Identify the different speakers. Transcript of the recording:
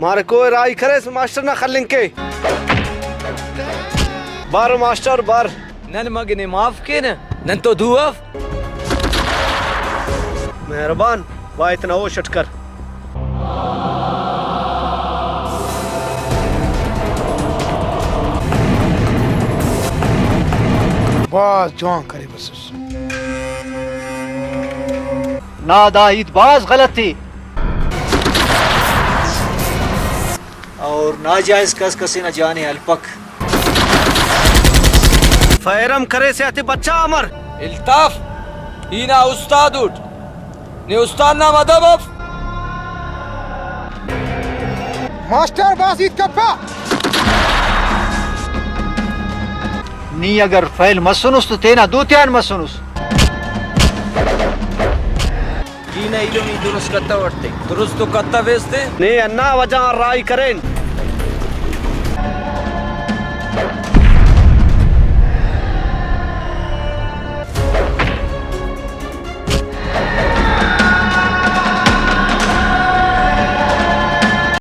Speaker 1: मारे कोई राय करे मास्टर ना खलिंग के बार मास्टर बार
Speaker 2: नन मगने माफ के न नन तो दुआफ
Speaker 1: मेहरबान वा इतना हो शटकर
Speaker 3: बाज जवान करे बस
Speaker 4: नादाहिद बाज गलत थी और नाजायज कस कसे न जाने अलपक
Speaker 1: फैरम करे से आते बच्चा अमर
Speaker 2: इल्ताफ ईना उस्ताद उठ ने उस्ताद ना मदब
Speaker 3: मास्टर बाजीद कप्पा
Speaker 4: नी अगर फैल मसनुस तो तेना दूतियान मसनुस
Speaker 2: ईना इलो मी दुरुस्त करता वरते दुरुस्त तो करता वेस्ते
Speaker 1: ने अन्ना वजह राय करें